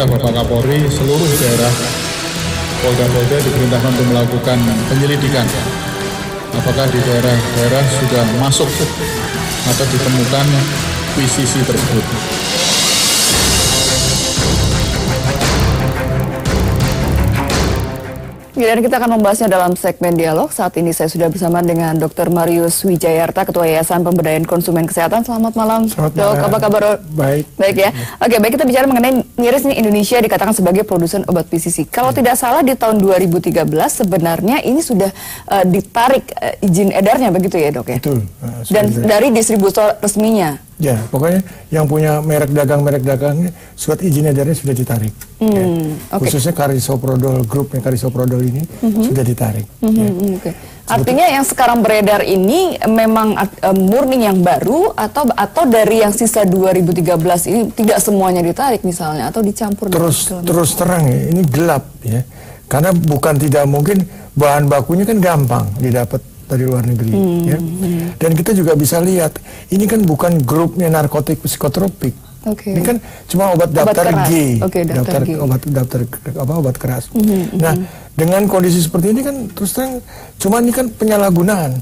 perintah Bapak Kapolri, seluruh daerah Polda-Polda diperintahkan untuk melakukan penyelidikan. Apakah di daerah-daerah sudah masuk atau ditemukan PCC tersebut. Dan kita akan membahasnya dalam segmen dialog. Saat ini saya sudah bersama dengan Dr. Marius Wijayarta, Ketua Yayasan Pemberdayaan Konsumen Kesehatan. Selamat malam, Dok. Apa kabar? Baik. Baik ya. Oke, baik, kita bicara mengenai miris nih, Indonesia dikatakan sebagai produsen obat PCC. Kalau tidak salah di tahun 2013 sebenarnya ini sudah ditarik izin edarnya, begitu ya, Dok ya? Betul. Dan dari distributor resminya. Ya, pokoknya yang punya merek dagangnya surat izin edarnya sudah ditarik. Ya. Okay. Khususnya Karisoprodol, grupnya Karisoprodol ini sudah ditarik. Okay. Artinya yang sekarang beredar ini memang murni yang baru atau dari yang sisa 2013 ini tidak semuanya ditarik misalnya atau dicampur? Terus terang ya, ini gelap ya. Karena bukan tidak mungkin, bahan bakunya kan gampang didapat dari luar negeri, ya. Dan kita juga bisa lihat, ini kan bukan grupnya narkotik psikotropik, ini kan cuma obat daftar G, obat keras. Nah, dengan kondisi seperti ini kan terus terang, cuma ini kan penyalahgunaan.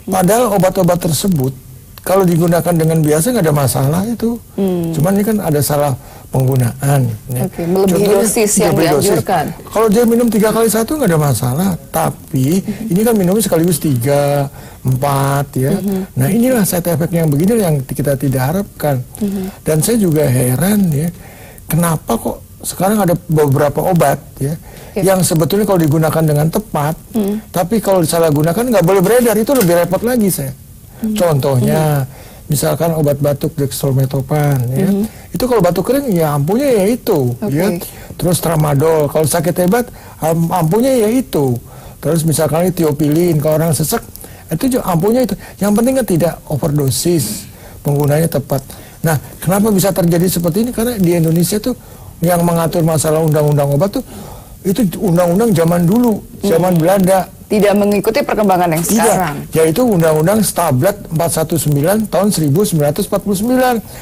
Padahal obat-obat tersebut kalau digunakan dengan biasa nggak ada masalah itu, cuman ini kan ada salah penggunaan. Melebihi dosis yang dianjurkan. Kalau dia minum 3 kali 1 nggak ada masalah, tapi ini kan minumnya sekaligus 3, 4 ya. Nah inilah side effect yang begini yang kita tidak harapkan. Dan saya juga heran ya, kenapa kok sekarang ada beberapa obat ya yang sebetulnya kalau digunakan dengan tepat, tapi kalau disalahgunakan nggak boleh beredar, itu lebih repot lagi saya. Contohnya misalkan obat batuk dextromethorphan ya. Itu kalau batuk kering ya ampuhnya ya itu ya. Terus tramadol kalau sakit hebat ampuhnya ya itu. Terus misalkan tiopilin kalau orang sesek itu juga ampuhnya itu. Yang penting kan tidak overdosis, penggunanya tepat. Nah, kenapa bisa terjadi seperti ini? Karena di Indonesia tuh yang mengatur masalah undang-undang obat tuh itu undang-undang zaman dulu, zaman Belanda. Tidak mengikuti perkembangan yang sekarang. Yaitu Undang-Undang Stablet 419 tahun 1949.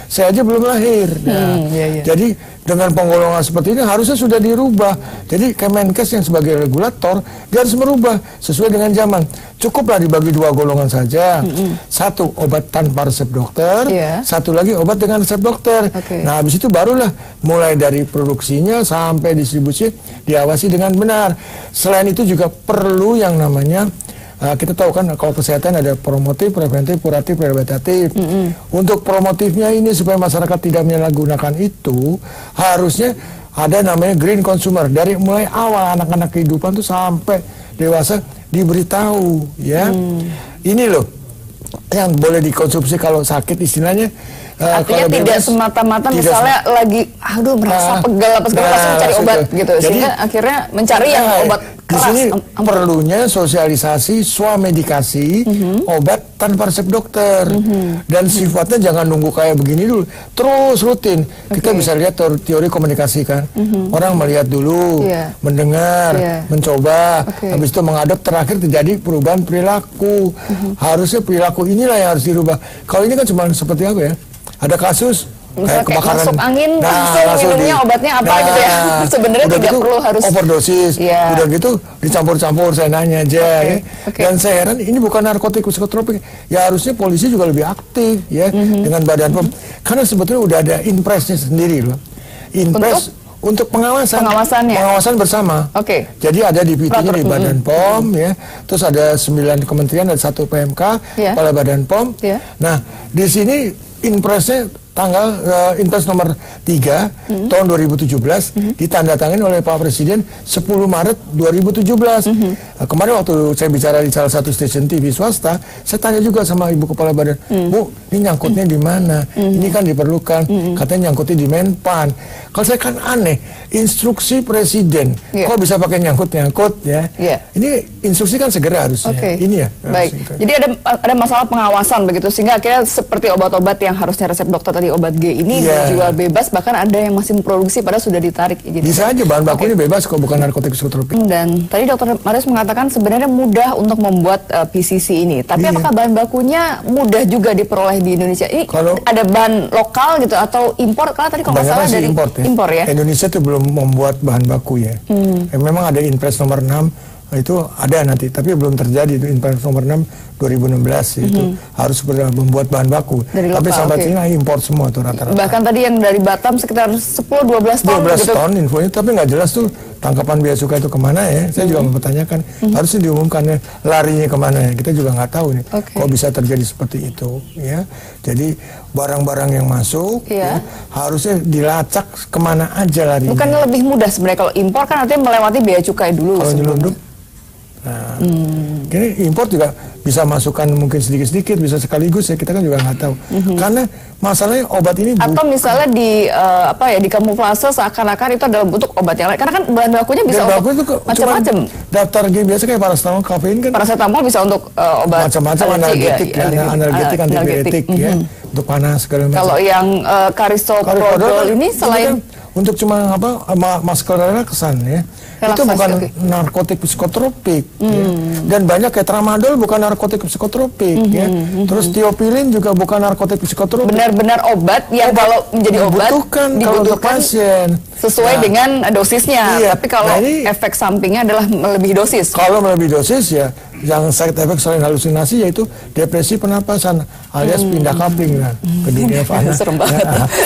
Saya aja belum lahir. Nah, jadi dengan penggolongan seperti ini harusnya sudah dirubah. Jadi Kemenkes yang sebagai regulator dia harus merubah sesuai dengan zaman. Cukuplah dibagi 2 golongan saja. Satu obat tanpa resep dokter, satu lagi obat dengan resep dokter. Nah, habis itu barulah mulai dari produksinya sampai distribusi diawasi dengan benar. Selain itu juga perlu yang namanya kita tahu kan kalau kesehatan ada promotif, preventif, kuratif, rehabilitatif. Untuk promotifnya ini supaya masyarakat tidak menyalahgunakan itu harusnya ada namanya green consumer dari mulai awal anak-anak kehidupan tuh sampai dewasa diberitahu ya. Ini loh yang boleh dikonsumsi kalau sakit istilahnya. Artinya tidak semata-mata misalnya lagi aduh merasa pegal apa segala langsung mencari obat gitu. Jadi, sehingga akhirnya mencari yang obat keras. Di sini perlunya sosialisasi swamedikasi obat tanpa resep dokter. Dan sifatnya jangan nunggu kayak begini dulu. Terus rutin. Kita bisa lihat teori komunikasi kan. Orang melihat dulu, mendengar, mencoba, habis itu mengadop, terakhir terjadi perubahan perilaku. Harusnya perilaku inilah yang harus dirubah. Kalau ini kan cuma seperti apa ya? Ada kasus kayak kebakaran, masuk angin langsung minumnya obatnya apa gitu ya. Sebenarnya tidak gitu, perlu harus overdosis. Udah gitu dicampur-campur, saya nanya aja ya. Dan saya heran ini bukan narkotik psikotropik. Ya harusnya polisi juga lebih aktif ya dengan Badan POM. Karena sebetulnya udah ada inpresnya sendiri loh. Impres untuk pengawasan bersama. Jadi ada divisinya di Badan POM ya. Terus ada 9 kementerian, ada 1 PMK, kepala Badan POM. Nah, di sini Impresnya Impres nomor 3 tahun 2017 ditandatangani oleh Pak Presiden 10 Maret 2017. Kemarin waktu saya bicara di salah satu stasiun TV swasta, saya tanya juga sama Ibu Kepala Badan, Bu, ini nyangkutnya di mana? Ini kan diperlukan, katanya nyangkutnya di Menpan. Kalau saya kan aneh, instruksi Presiden, kok bisa pakai nyangkut-nyangkut ya? Ini instruksi kan segera harusnya. Ini ya. Baik. Jadi ada masalah pengawasan begitu sehingga akhirnya seperti obat-obat yang harusnya resep dokter tadi, obat G ini dijual bebas, bahkan ada yang masih memproduksi padahal sudah ditarik izin. Bisa aja bahan bakunya bebas kok, bukan narkotik psikotropik. Dan tadi Dr. Marius mengatakan sebenarnya mudah untuk membuat PCC ini. Tapi apakah bahan bakunya mudah juga diperoleh di Indonesia? Ini kalau ada bahan lokal gitu atau impor? Karena tadi kalau nggak salah dari impor ya. Indonesia tuh belum membuat bahan baku ya. Memang ada Inpres nomor 6 itu ada nanti, tapi belum terjadi itu Inpres nomor 6 2016 itu harus membuat bahan baku. Tapi sampai sini impor semua tuh rata-rata. Bahkan tadi yang dari Batam sekitar 10-12 ton. 12 ton infonya, tapi nggak jelas tuh tangkapan bea cukai itu kemana ya. Saya juga mempertanyakan, harusnya diumumkan ya, larinya kemana ya. Kita juga nggak tahu nih, kok bisa terjadi seperti itu ya. Jadi barang-barang yang masuk ya, harusnya dilacak kemana aja larinya. Bukan lebih mudah sebenarnya kalau impor kan artinya melewati bea cukai dulu. Kalau nyelundup, nah, ini impor juga bisa masukkan mungkin sedikit-sedikit, bisa sekaligus ya, kita kan juga nggak tahu. Karena masalahnya obat ini atau misalnya di kamuflase seakan-akan itu adalah bentuk obat yang lain. Karena kan bahan bakunya bisa untuk macam-macam. Daftar G biasa kayak paracetamol, kafein kan. Paracetamol bisa untuk obat macam-macam, analgetik, analgetik, antipiretik ya, untuk panas segala macam. Kalau yang carisoprodol ini selain untuk cuma masker relaxan ya, itu bukan narkotik psikotropik ya. Dan banyak kayak tramadol bukan narkotik psikotropik ya. Terus tiopilin juga bukan narkotik psikotropik. Benar-benar obat yang kalau menjadi obat dibutuhkan pasien sesuai dengan dosisnya. Tapi kalau efek sampingnya adalah melebihi dosis. Kalau melebihi dosis ya, yang side effect selain halusinasi yaitu depresi pernapasan alias pindah kapling kan ke dunia fana. Serem banget.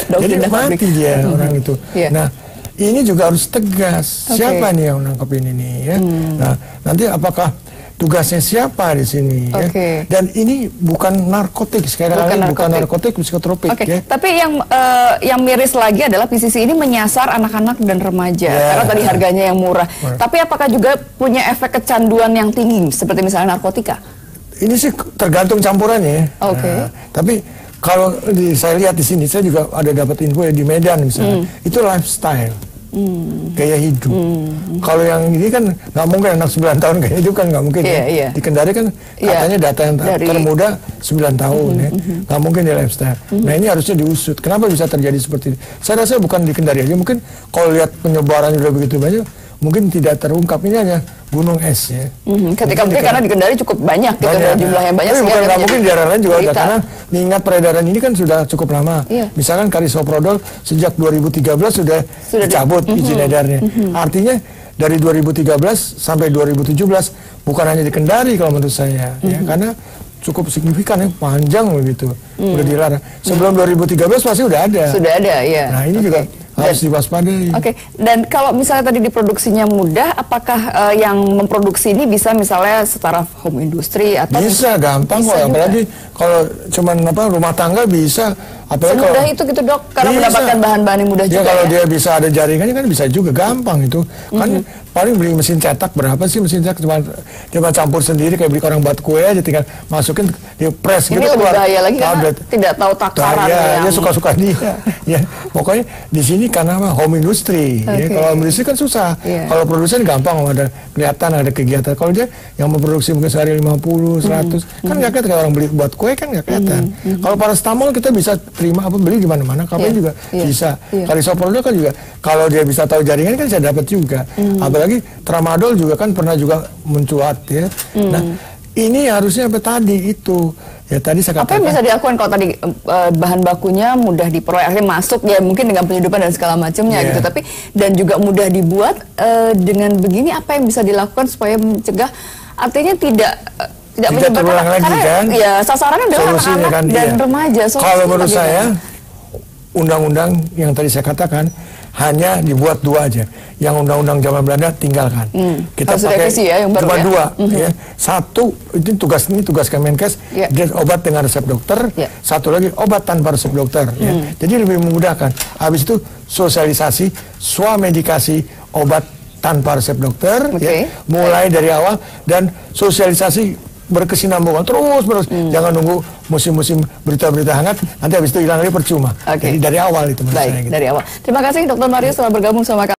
Jadi mati dia orang itu. Nah, ini juga harus tegas. Siapa nih yang nangkep ini ya? Nah, nanti apakah tugasnya siapa di sini ya? Dan ini bukan narkotik, sekali lagi bukan narkotik psikotropik ya. Tapi yang miris lagi adalah PCC ini menyasar anak-anak dan remaja karena tadi harganya yang murah. Tapi apakah juga punya efek kecanduan yang tinggi seperti misalnya narkotika? Ini sih tergantung campurannya ya. Nah, tapi kalau saya lihat di sini, saya juga ada dapat info ya di Medan misalnya, itu lifestyle. Gaya hidup. Kalau yang ini kan nggak mungkin anak 9 tahun gaya hidup kan nggak mungkin ya. Di Kendari kan katanya data yang termuda 9 tahun ya. Nggak mungkin di lifestyle. Nah ini harusnya diusut. Kenapa bisa terjadi seperti ini? Saya rasa bukan di Kendari aja. Mungkin kalau lihat penyebaran udah begitu banyak, mungkin tidak terungkap. Ini hanya gunung es ya. Ketika mungkin karena di Kendari cukup banyak gitu, jumlahnya banyak. Tapi bukan nggak mungkin di daerah lain juga ada, karena mengingat peredaran ini kan sudah cukup lama. Misalkan carisoprodol sejak 2013 sudah dicabut izin edarnya. Artinya dari 2013 sampai 2017 bukan hanya di Kendari kalau menurut saya ya, karena cukup signifikan ya, panjang begitu. Udah dilarang. Sebelum 2013 pasti udah ada. Sudah ada ya. Nah ini juga harus diwaspadai. Dan kalau misalnya tadi diproduksinya mudah, apakah yang memproduksi ini bisa misalnya setara home industry atau bisa gampang kok, apalagi kalau cuman rumah tangga bisa. Apalagi semudah itu gitu dok, karena mendapatkan bahan-bahan yang mudah juga. Kalau dia bisa ada jaringannya kan bisa juga, gampang itu. Kan paling beli mesin cetak berapa sih mesin cetak, cuma campur sendiri kayak beli orang buat kue aja, tinggal masukin di press gitu. Ini lebih bahaya lagi karena tidak tahu takaran. Dia suka-suka dia. Ya, pokoknya di sini karena home industry. Ya, kalau home industry kan susah. Kalau produsen gampang, ada kelihatan ada kegiatan. Kalau dia yang memproduksi mungkin sehari 50, 100, kan nggak kelihatan. Kayak orang beli buat kue kan nggak kelihatan. Kalau paracetamol kita bisa terima beli di mana-mana, kafein juga bisa. Carisoprodol kan juga kalau dia bisa tahu jaringan kan bisa dapat juga. Apalagi tramadol juga kan pernah juga mencuat ya. Nah, ini harusnya apa tadi itu? Ya tadi saya katakan. Apa yang bisa dilakukan kalau tadi bahan bakunya mudah diperoleh, akhirnya masuk ya mungkin dengan penyedupan dan segala macamnya gitu, tapi dan juga mudah dibuat dengan begini, apa yang bisa dilakukan supaya mencegah artinya tidak terulang lagi kan? Ya sasarannya adalah anak-anak dan remaja. Kalau menurut saya undang-undang yang tadi saya katakan hanya dibuat 2 aja. Yang undang-undang zaman Belanda tinggalkan. Kita pakai cuma 2 ya. Satu itu tugas Kemenkes, obat dengan resep dokter. Satu lagi obat tanpa resep dokter ya. Jadi lebih memudahkan. Habis itu sosialisasi swamedikasi obat tanpa resep dokter ya. Mulai dari awal dan sosialisasi berkesinambungan terus jangan nunggu musim-musim berita-berita hangat nanti habis itu hilang lagi percuma. Jadi dari awal itu menurut saya gitu. Dari awal. Terima kasih Dr. Marius telah bergabung sama kami.